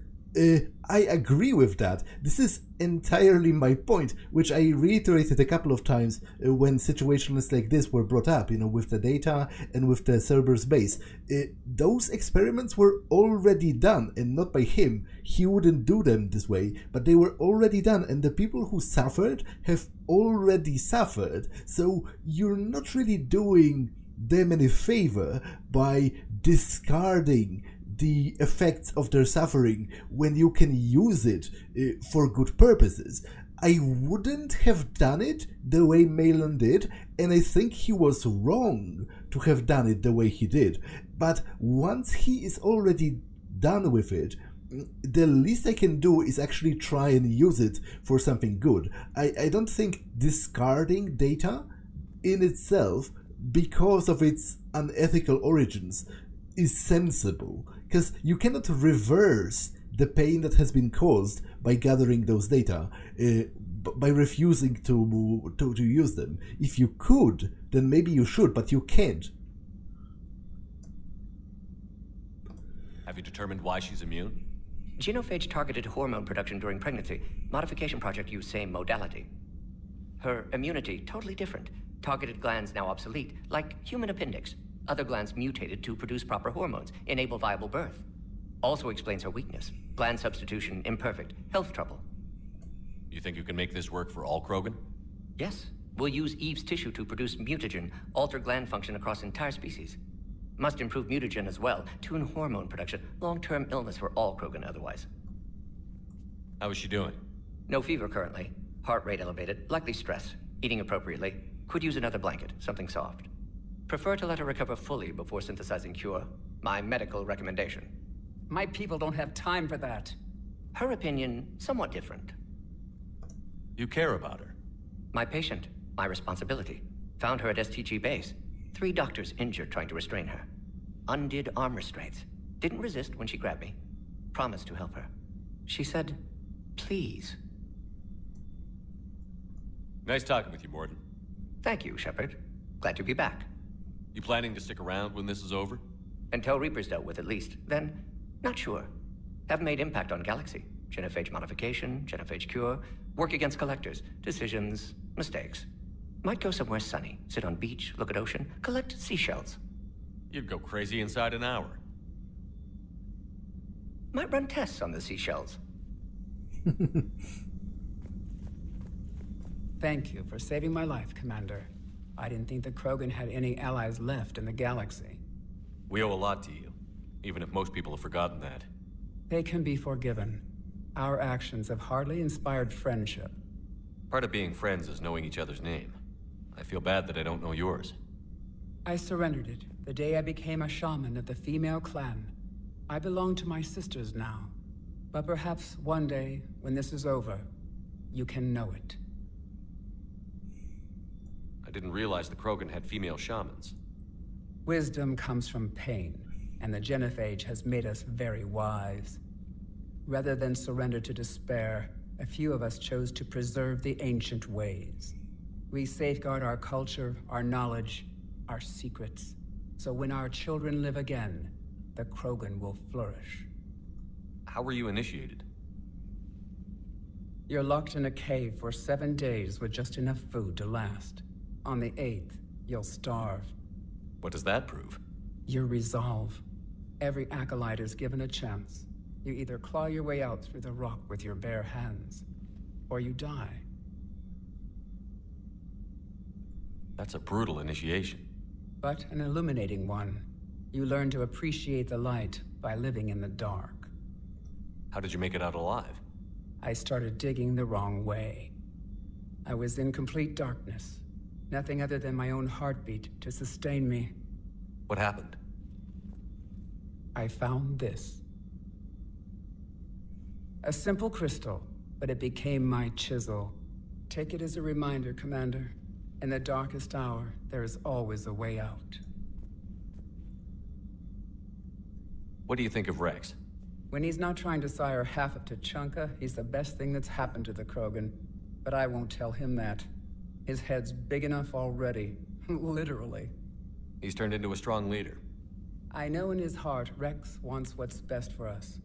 I agree with that. This is entirely my point, which I reiterated a couple of times when situations like this were brought up, with the data and with the Cerberus base. Those experiments were already done, and not by him. He wouldn't do them this way, but they were already done, and the people who suffered have already suffered. So you're not really doing them any favor by discarding the effects of their suffering when you can use it for good purposes. I wouldn't have done it the way Malin did, and I think he was wrong to have done it the way he did. But once he is already done with it, the least I can do is actually try and use it for something good. I don't think discarding data in itself, because of its unethical origins, is sensible. Because you cannot reverse the pain that has been caused by gathering those data, by refusing to use them. If you could, then maybe you should, but you can't. Have you determined why she's immune? Genophage targeted hormone production during pregnancy. Modification project used same modality. Her immunity, totally different. Targeted glands now obsolete, like human appendix. Other glands mutated to produce proper hormones, enable viable birth. Also explains her weakness. Gland substitution imperfect, health trouble. You think you can make this work for all Krogan? Yes. We'll use Eve's tissue to produce mutagen, alter gland function across entire species. Must improve mutagen as well, tune hormone production, long-term illness for all Krogan otherwise. How is she doing? No fever currently. Heart rate elevated, likely stress. Eating appropriately. Could use another blanket, something soft. Prefer to let her recover fully before synthesizing cure. My medical recommendation. My people don't have time for that. Her opinion, somewhat different. You care about her? My patient, my responsibility. Found her at STG base. 3 doctors injured trying to restrain her. Undid arm restraints. Didn't resist when she grabbed me. Promised to help her. She said, please. Nice talking with you, Mordin. Thank you, Shepard. Glad to be back. You planning to stick around when this is over? Until Reaper's dealt with, at least. Then, not sure. Have made impact on Galaxy. Genophage modification, genophage cure, work against collectors, decisions, mistakes. Might go somewhere sunny, sit on beach, look at ocean, collect seashells. You'd go crazy inside an hour. Might run tests on the seashells. Thank you for saving my life, Commander. I didn't think the Krogan had any allies left in the galaxy. We owe a lot to you, even if most people have forgotten that. They can be forgiven. Our actions have hardly inspired friendship. Part of being friends is knowing each other's name. I feel bad that I don't know yours. I surrendered it the day I became a shaman of the female clan. I belong to my sisters now. But perhaps one day, when this is over, you can know it. I didn't realize the Krogan had female shamans. Wisdom comes from pain, and the genophage has made us very wise. Rather than surrender to despair, a few of us chose to preserve the ancient ways. We safeguard our culture, our knowledge, our secrets, so when our children live again, the Krogan will flourish. How were you initiated? You're locked in a cave for 7 days with just enough food to last. On the 8th, you'll starve. What does that prove? Your resolve. Every acolyte is given a chance. You either claw your way out through the rock with your bare hands, or you die. That's a brutal initiation. But an illuminating one. You learn to appreciate the light by living in the dark. How did you make it out alive? I started digging the wrong way. I was in complete darkness. Nothing other than my own heartbeat to sustain me. What happened? I found this. A simple crystal, but it became my chisel. Take it as a reminder, Commander. In the darkest hour, there is always a way out. What do you think of Wrex? When he's not trying to sire half of Tuchanka, he's the best thing that's happened to the Krogan. But I won't tell him that. His head's big enough already. Literally. He's turned into a strong leader. I know in his heart Wrex wants what's best for us.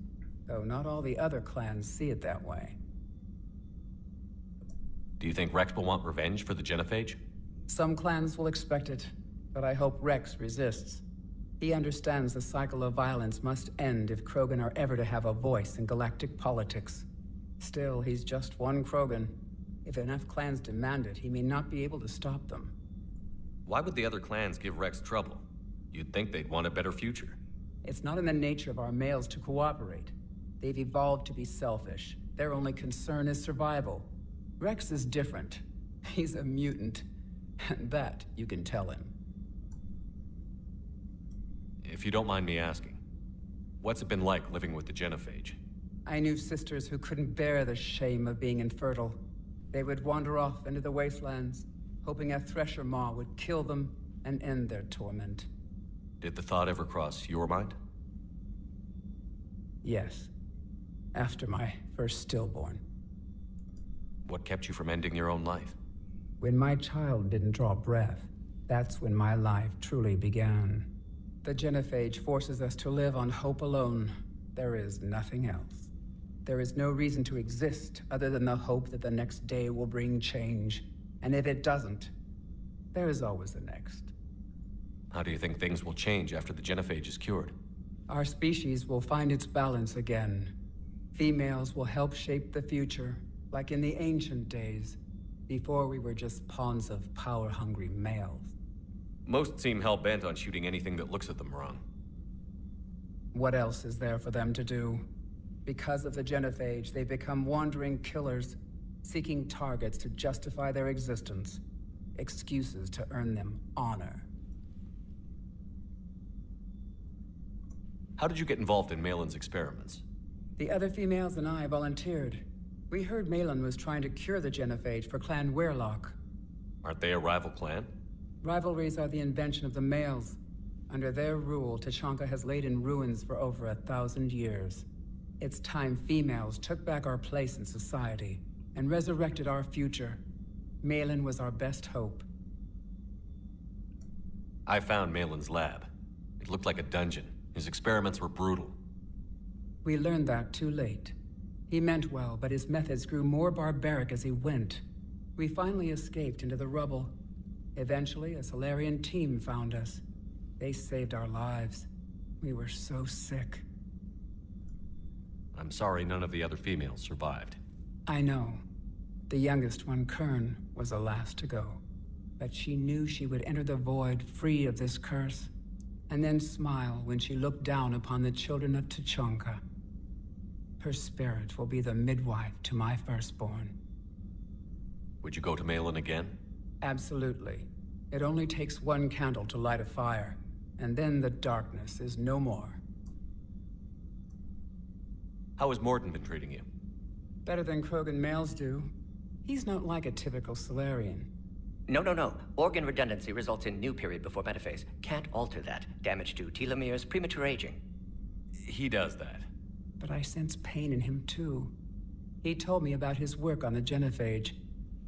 Though not all the other clans see it that way. Do you think Wrex will want revenge for the Genophage? Some clans will expect it, but I hope Wrex resists. He understands the cycle of violence must end if Krogan are ever to have a voice in galactic politics. Still, he's just one Krogan. If enough clans demand it, he may not be able to stop them. Why would the other clans give Wrex trouble? You'd think they'd want a better future. It's not in the nature of our males to cooperate. They've evolved to be selfish. Their only concern is survival. Wrex is different. He's a mutant. And that you can tell him. If you don't mind me asking, what's it been like living with the Genophage? I knew sisters who couldn't bear the shame of being infertile. They would wander off into the wastelands, hoping a thresher maw would kill them and end their torment. Did the thought ever cross your mind? Yes. After my first stillborn. What kept you from ending your own life? When my child didn't draw breath, that's when my life truly began. The Genophage forces us to live on hope alone. There is nothing else. There is no reason to exist other than the hope that the next day will bring change. And if it doesn't, there is always the next. How do you think things will change after the Genophage is cured? Our species will find its balance again. Females will help shape the future, like in the ancient days, before we were just pawns of power-hungry males. Most seem hell-bent on shooting anything that looks at them wrong. What else is there for them to do? Because of the Genophage, they become wandering killers, seeking targets to justify their existence, excuses to earn them honor. How did you get involved in Malin's experiments? The other females and I volunteered. We heard Malin was trying to cure the Genophage for Clan Weirlock. Aren't they a rival clan? Rivalries are the invention of the males. Under their rule, Tuchanka has laid in ruins for over 1,000 years. It's time females took back our place in society and resurrected our future. Malin was our best hope. I found Malin's lab. It looked like a dungeon. His experiments were brutal. We learned that too late. He meant well, but his methods grew more barbaric as he went. We finally escaped into the rubble. Eventually, a Solarian team found us. They saved our lives. We were so sick. I'm sorry none of the other females survived. I know. The youngest one, Kern, was the last to go. But she knew she would enter the void free of this curse, and then smile when she looked down upon the children of Tuchanka. Her spirit will be the midwife to my firstborn. Would you go to Malin again? Absolutely. It only takes one candle to light a fire, and then the darkness is no more. How has Mordin been treating you? Better than Krogan males do. He's not like a typical Solarian. No. Organ redundancy results in new period before metaphase. Can't alter that. Damage to telomeres, premature aging. He does that. But I sense pain in him too. He told me about his work on the Genophage.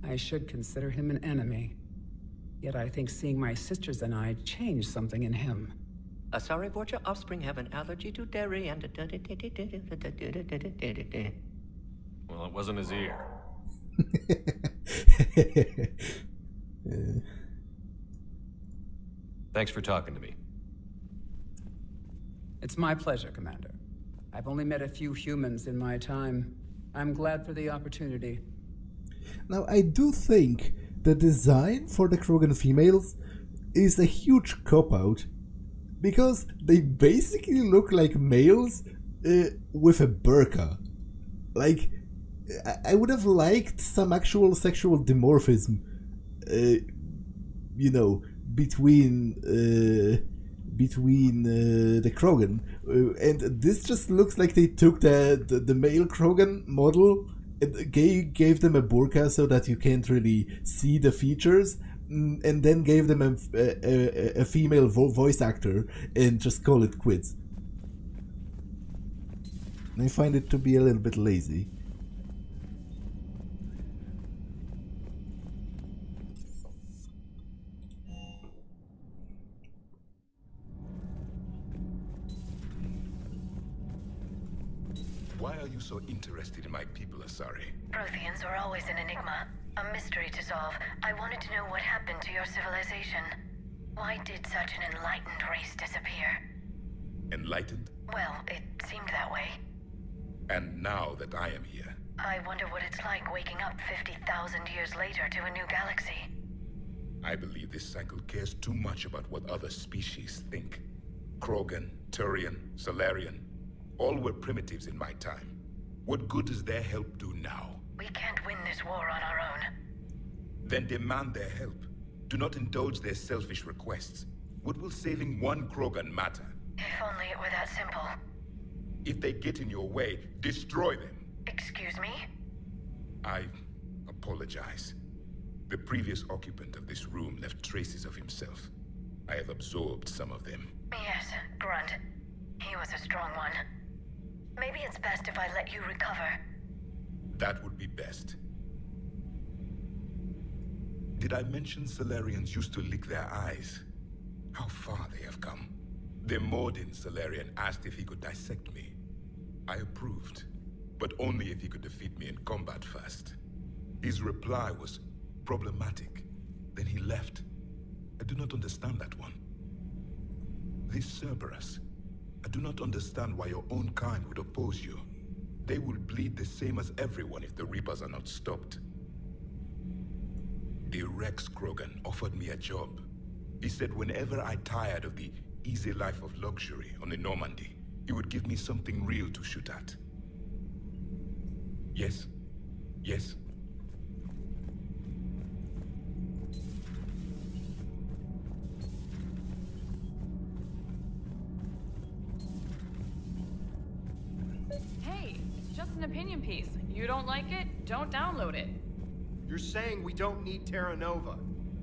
I should consider him an enemy. Yet I think seeing my sisters and I changed something in him. Sorry, Borgia offspring have an allergy to dairy and... Well, it wasn't his ear. Thanks for talking to me. It's my pleasure, Commander. I've only met a few humans in my time. I'm glad for the opportunity. Now, I do think the design for the Krogan females is a huge cop-out, because they basically look like males with a burqa. Like, I would have liked some actual sexual dimorphism, you know, between the Krogan, and this just looks like they took the male Krogan model and gave them a burqa so that you can't really see the features, and then gave them a female voice actor and just call it quits. I find it to be a little bit lazy. Why are you so interested in my people, Asari? Protheans were always an enigma, a mystery to solve. I wanted to know what happened to your civilization. Why did such an enlightened race disappear? Enlightened? Well, it seemed that way. And now that I am here, I wonder what it's like waking up 50,000 years later to a new galaxy. I believe this cycle cares too much about what other species think. Krogan, Turian, Solarian, all were primitives in my time. What good does their help do now? We can't win this war on our own. Then demand their help. Do not indulge their selfish requests. What will saving one Krogan matter? If only it were that simple. If they get in your way, destroy them. Excuse me? I apologize. The previous occupant of this room left traces of himself. I have absorbed some of them. Yes, Grunt. He was a strong one. Maybe it's best if I let you recover. That would be best. Did I mention Solarians used to lick their eyes? How far they have come. The Mordin Solarian asked if he could dissect me. I approved, but only if he could defeat me in combat first. His reply was problematic. Then he left. I do not understand that one. This Cerberus. I do not understand why your own kind would oppose you. They will bleed the same as everyone if the Reapers are not stopped. The Wrex Krogan offered me a job. He said whenever I tired of the easy life of luxury on the Normandy, he would give me something real to shoot at. Yes. Yes. Hey, it's just an opinion piece. You don't like it? Don't download it. You're saying we don't need Terra Nova.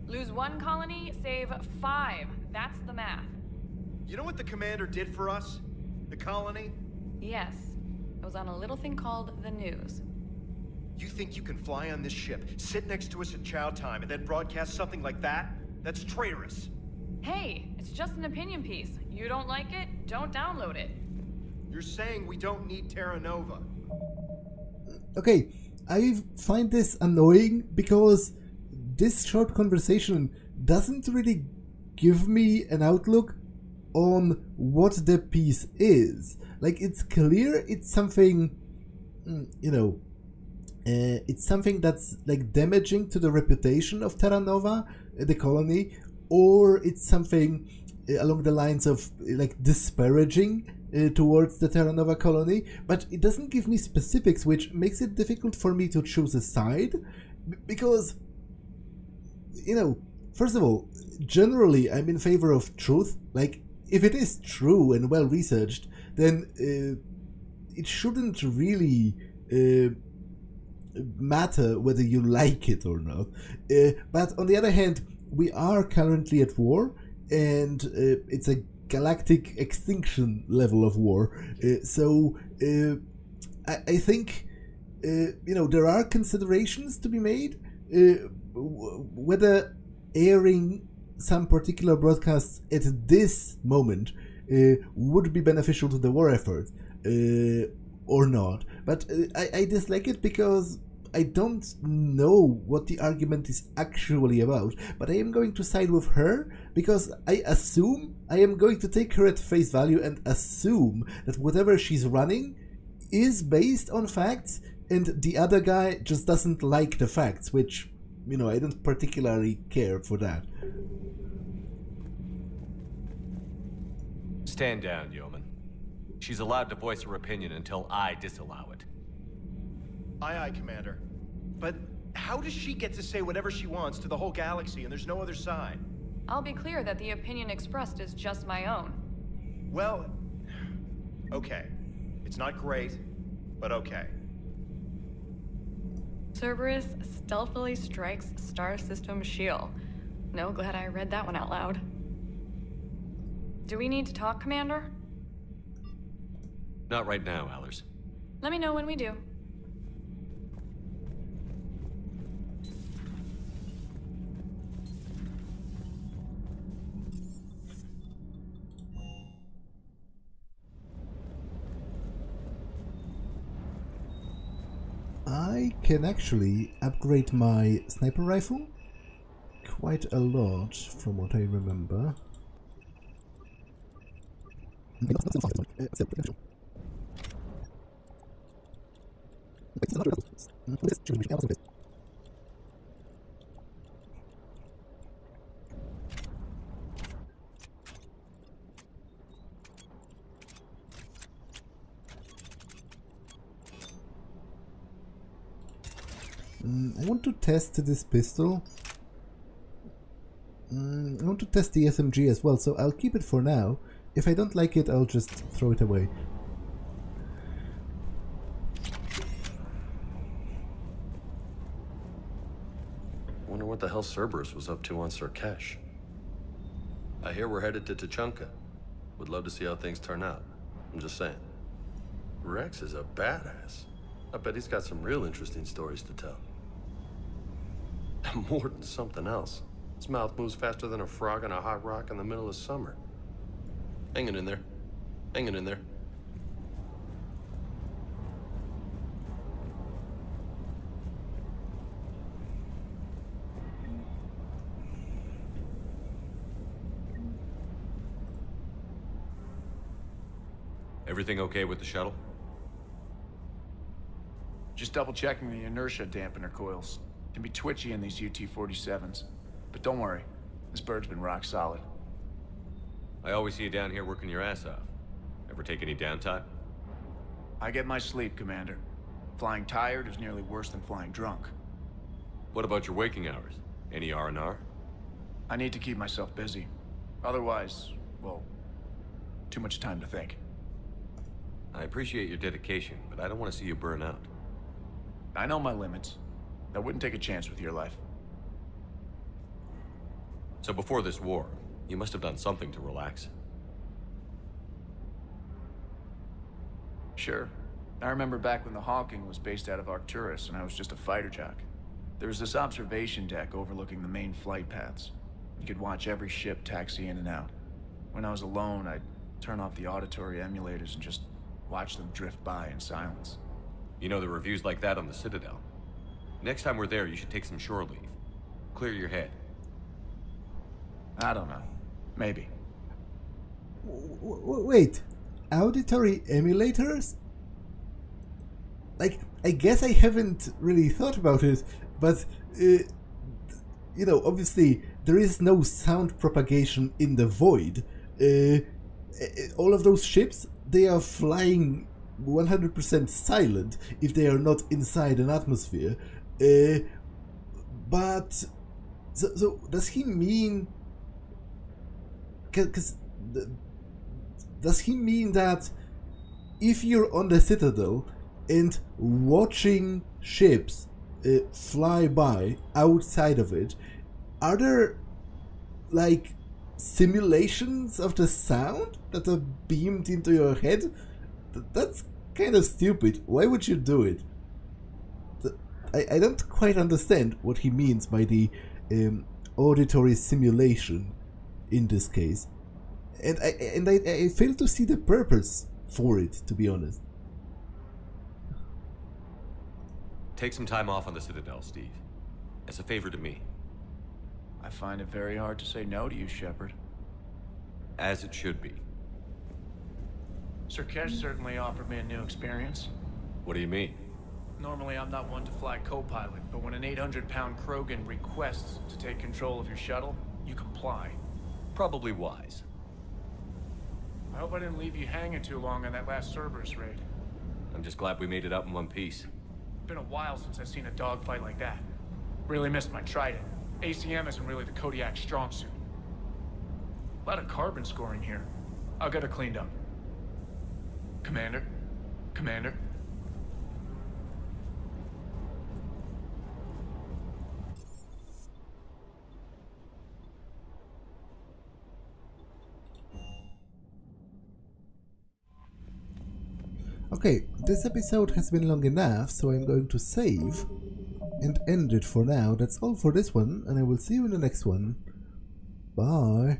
Lose one colony, save 5. That's the math. You know what the commander did for us? The colony? Yes. It was on a little thing called the news. You think you can fly on this ship, sit next to us at chow time, and then broadcast something like that? That's traitorous. Hey, it's just an opinion piece. You don't like it? Don't download it. You're saying we don't need Terra Nova. Okay, I find this annoying because this short conversation doesn't really give me an outlook on what the piece is. Like, it's clear it's something, you know, it's something that's like damaging to the reputation of Terra Nova, the colony, or it's something along the lines of like disparaging towards the Terra Nova colony, but it doesn't give me specifics, which makes it difficult for me to choose a side, because, you know, first of all, generally I'm in favor of truth. Like, if it is true and well researched, then it shouldn't really matter whether you like it or not. But on the other hand, we are currently at war, and it's a galactic extinction level of war. So I think, you know, there are considerations to be made whether airing some particular broadcasts at this moment would be beneficial to the war effort or not. But I dislike it because I don't know what the argument is actually about, but I am going to side with her because I am going to take her at face value and assume that whatever she's running is based on facts, and the other guy just doesn't like the facts, which, you know, I don't particularly care for that. Stand down, Yeoman. She's allowed to voice her opinion until I disallow it. Aye, aye, Commander. But how does she get to say whatever she wants to the whole galaxy and there's no other side? I'll be clear that the opinion expressed is just my own. Well, okay. It's not great, but okay. Cerberus stealthily strikes Star System shield. No, glad I read that one out loud. Do we need to talk, Commander? Not right now, Allers. Let me know when we do. I can actually upgrade my sniper rifle quite a lot from what I remember. I want to test this pistol. I want to test the SMG as well, so I'll keep it for now. If I don't like it, I'll just throw it away. Wonder what the hell Cerberus was up to on Surkesh. I hear we're headed to Tuchanka. Would love to see how things turn out. I'm just saying. Wrex is a badass. I bet he's got some real interesting stories to tell. Mordin's something else. His mouth moves faster than a frog on a hot rock in the middle of summer. Hanging in there. Hanging in there. Everything okay with the shuttle? Just double checking the inertia dampener coils. Can be twitchy in these UT-47s. But don't worry, this bird's been rock solid. I always see you down here working your ass off. Ever take any downtime? I get my sleep, Commander. Flying tired is nearly worse than flying drunk. What about your waking hours? Any R&R? I need to keep myself busy. Otherwise, well, too much time to think. I appreciate your dedication, but I don't want to see you burn out. I know my limits. I wouldn't take a chance with your life. So before this war, you must have done something to relax. Sure. I remember back when the Hawking was based out of Arcturus and I was just a fighter jock. There was this observation deck overlooking the main flight paths. You could watch every ship taxi in and out. When I was alone, I'd turn off the auditory emulators and just watch them drift by in silence. You know, the reviews like that on the Citadel. Next time we're there, you should take some shore leave. Clear your head. I don't know. Maybe. Wait, auditory emulators? Like, I guess I haven't really thought about it, but, you know, obviously there is no sound propagation in the void. All of those ships, they are flying 100% silent if they are not inside an atmosphere. But so does he mean? Does he mean that if you're on the Citadel and watching ships fly by outside of it, are there like simulations of the sound that are beamed into your head? That's kind of stupid. Why would you do it? I don't quite understand what he means by the auditory simulation in this case, and I fail to see the purpose for it, to be honest. Take some time off on the Citadel, Steve. As a favor to me. I find it very hard to say no to you, Shepard. As it should be. Cerberus certainly offered me a new experience. What do you mean? Normally, I'm not one to fly co-pilot, but when an 800-pound Krogan requests to take control of your shuttle, you comply. Probably wise. I hope I didn't leave you hanging too long on that last Cerberus raid. I'm just glad we made it out in one piece. Been a while since I've seen a dogfight like that. Really missed my Trident. ACM isn't really the Kodiak's strong suit. A lot of carbon scoring here. I'll get it cleaned up. Commander? Commander? Okay, this episode has been long enough, so I'm going to save and end it for now. That's all for this one, and I will see you in the next one. Bye!